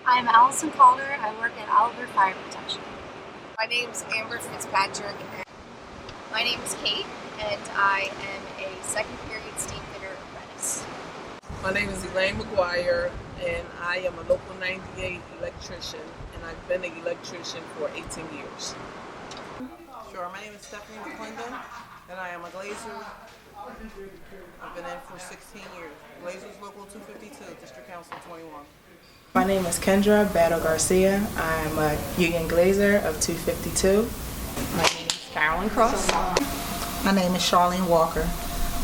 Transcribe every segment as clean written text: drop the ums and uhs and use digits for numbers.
I'm Allison Calder. I work at Oliver Fire Protection. My name's Amber Fitzpatrick. My name is Kate, and I am a second period steam fitter apprentice. My name is Elaine McGuire, and I am a local 98 electrician, and I've been an electrician for 18 years. Sure, my name is Stephanie McClendon, and I am a glazer. I've been in for 16 years. Glazers Local 252, District Council 21. My name is Kendra Battle Garcia. I'm a union glazer of 252. My name is Carolyn Cross. My name is Charlene Walker.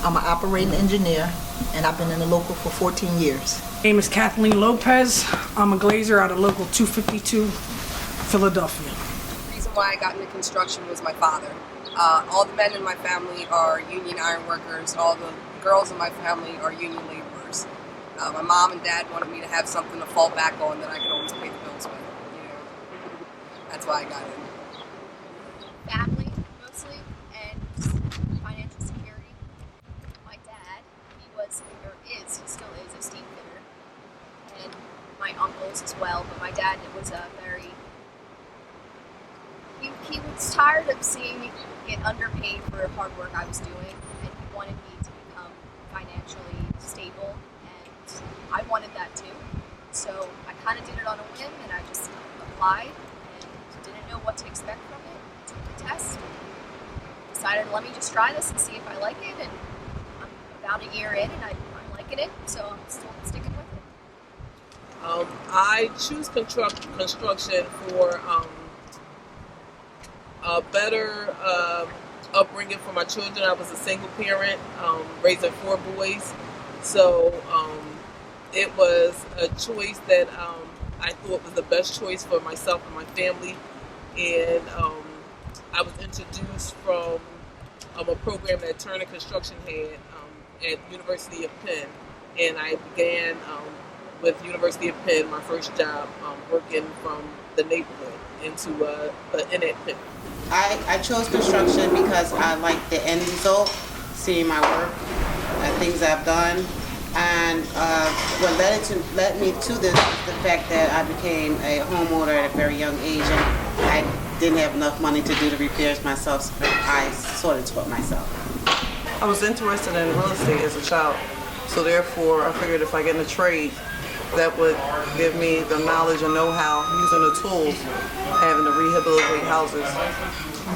I'm an operating engineer, and I've been in the local for 14 years. My name is Kathleen Lopez. I'm a glazer out of Local 252, Philadelphia. The reason why I got into construction was my father. All the men in my family are union iron workers. All the girls in my family are union laborers. My mom and dad wanted me to have something to fall back on that I could always pay the bills with. That's why I got in. Family, mostly, and financial security. My dad, he still is a steam fitter, and my uncles as well, but my dad was he was tired of seeing me get underpaid for hard work I was doing, and he wanted me to become financially stable, and I wanted that too. So I kind of did it on a whim, and I just applied and didn't know what to expect from it. Took the test, decided let me just try this and see if I like it, and I'm about a year in and I'm liking it, so I'm still sticking with it. I choose construction for a better upbringing for my children. I was a single parent, raising 4 boys, so it was a choice that I thought was the best choice for myself and my family, and I was introduced from a program that Turner Construction had at University of Penn, and I began with University of Penn, my first job, working from the neighborhood into in at Penn. I chose construction because I like the end result, seeing my work, things I've done, and what led me to this is the fact that I became a homeowner at a very young age, and I didn't have enough money to do the repairs myself, so I sort of taught myself. I was interested in real estate as a child, so therefore I figured if I get in a trade, that would give me the knowledge and know-how using the tools, having to rehabilitate houses.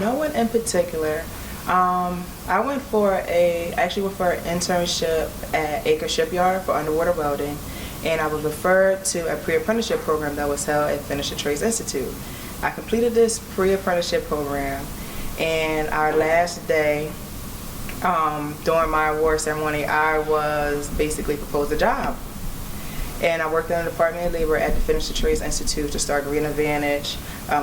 No one in particular. I went for an internship at Acre Shipyard for underwater welding, and I was referred to a pre-apprenticeship program that was held at Finisher Trades Institute. I completed this pre-apprenticeship program, and our last day during my award ceremony, I was basically proposed a job. And I worked in the Department of Labor at the Finisher Trades Institute to start Green Advantage,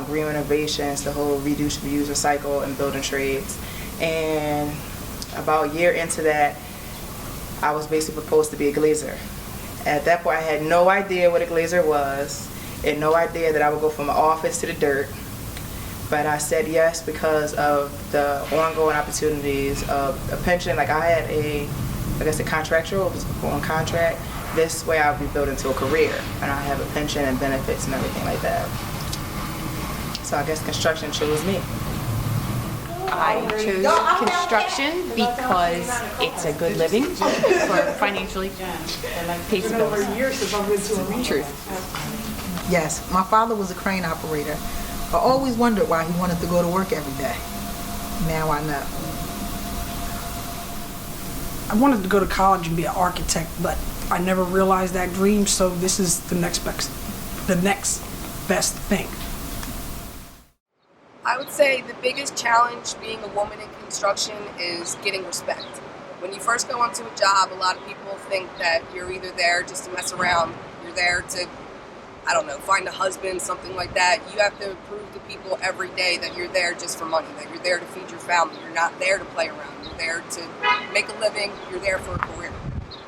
Green Renovations, the whole reduce, reuse, recycle, and building trades. And about a year into that, I was basically proposed to be a glazer. At that point, I had no idea what a glazer was, and no idea that I would go from an office to the dirt. But I said yes because of the ongoing opportunities of a pension. Like I had a contractual, it was on contract. This way I'll be building to a career, and I have a pension and benefits and everything like that. So I guess construction chose me. I chose construction because it's a good living for financially pays the bills. Truth. Yes, my father was a crane operator. I always wondered why he wanted to go to work every day. Now I know. I wanted to go to college and be an architect, but I never realized that dream, so this is the next best thing. I would say the biggest challenge being a woman in construction is getting respect. When you first go onto a job, a lot of people think that you're either there just to mess around, you're there to, find a husband, something like that. You have to prove to people every day that you're there just for money, that you're there to feed your family. You're not there to play around. You're there to make a living. You're there for a career.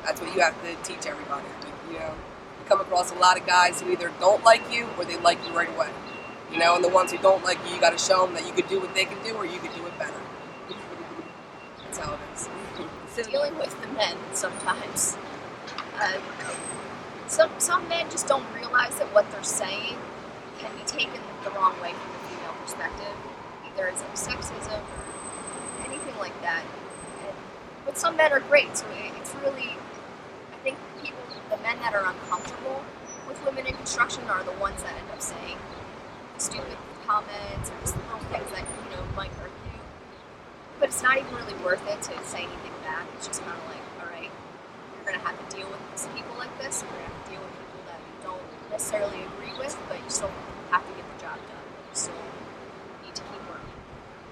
That's what you have to teach everybody. You come across a lot of guys who either don't like you or they like you right away. And the ones who don't like you, you got to show them that you could do what they can do or you could do it better. That's how it is. Dealing with the men sometimes. some men just don't realize that what they're saying can be taken the wrong way from the female perspective, either as sexism or anything like that. But some men are great, so it's really, I think the men that are uncomfortable with women in construction are the ones that end up saying stupid comments or just little things that, might hurt you. But it's not even really worth it to say anything back. It's just kind of like, all right, you're going to have to deal with people like this, and you're going to have to deal with people that you don't necessarily agree with, but you still have to get the job done. You still need to keep working.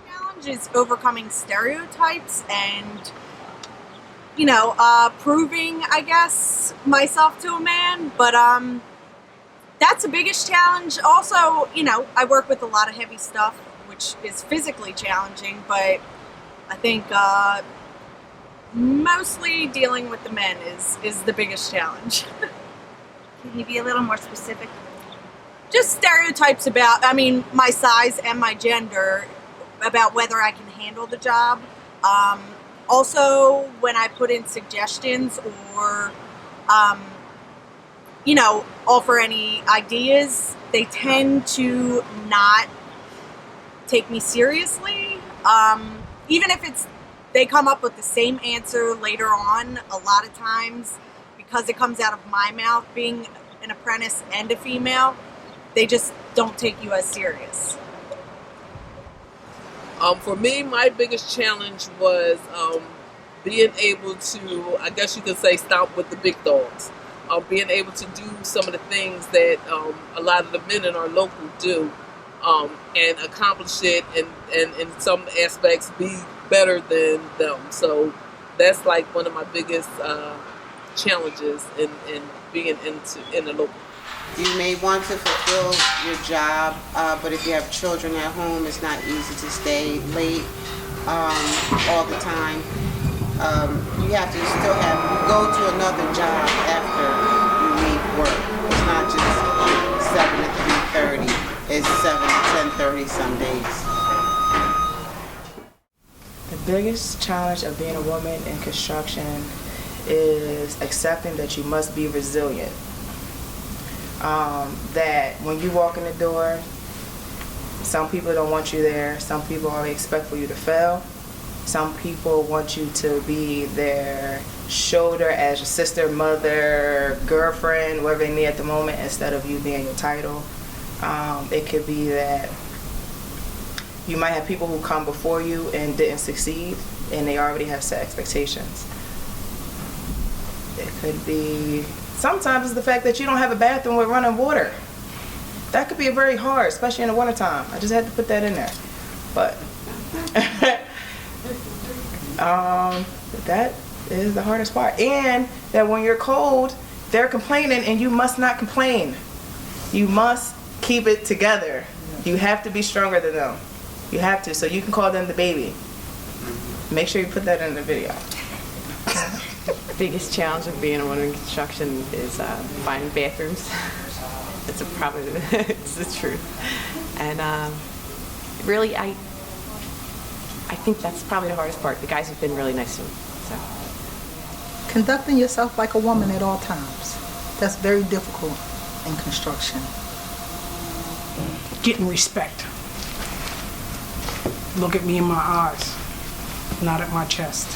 Challenge is overcoming stereotypes and proving, I guess, myself to a man, but that's the biggest challenge. Also, I work with a lot of heavy stuff, which is physically challenging, but I think mostly dealing with the men is the biggest challenge. Can you be a little more specific? Just stereotypes about, my size and my gender, about whether I can handle the job. Also, when I put in suggestions or, offer any ideas, they tend to not take me seriously. Even if they come up with the same answer later on, a lot of times, because it comes out of my mouth, being an apprentice and a female, they just don't take you as serious. For me, my biggest challenge was being able to, I guess you could say, stomp with the big dogs. Being able to do some of the things that a lot of the men in our local do, and accomplish it, and in some aspects be better than them. So that's like one of my biggest challenges in being in the local. You may want to fulfill your job, but if you have children at home, it's not easy to stay late all the time. You have to still go to another job after you leave work. It's not just 7 to 3:30. It's 7 to 10:30 some days. The biggest challenge of being a woman in construction is accepting that you must be resilient. That when you walk in the door, some people don't want you there. Some people only expect for you to fail. Some people want you to be their shoulder as your sister, mother, girlfriend, whatever they need at the moment, instead of you being your title. It could be that you might have people who come before you and didn't succeed, and they already have set expectations. It could be, sometimes it's the fact that you don't have a bathroom with running water. That could be very hard, especially in the wintertime. I just had to put that in there. But that is the hardest part. And that when you're cold, they're complaining and you must not complain. You must keep it together. You have to be stronger than them. You have to, so you can call them the baby. Make sure you put that in the video. The biggest challenge of being a woman in construction is finding bathrooms. It's the truth. And really, I think that's probably the hardest part. The guys have been really nice to me. So. Conducting yourself like a woman at all times. That's very difficult in construction. Getting respect. Look at me in my eyes, not at my chest.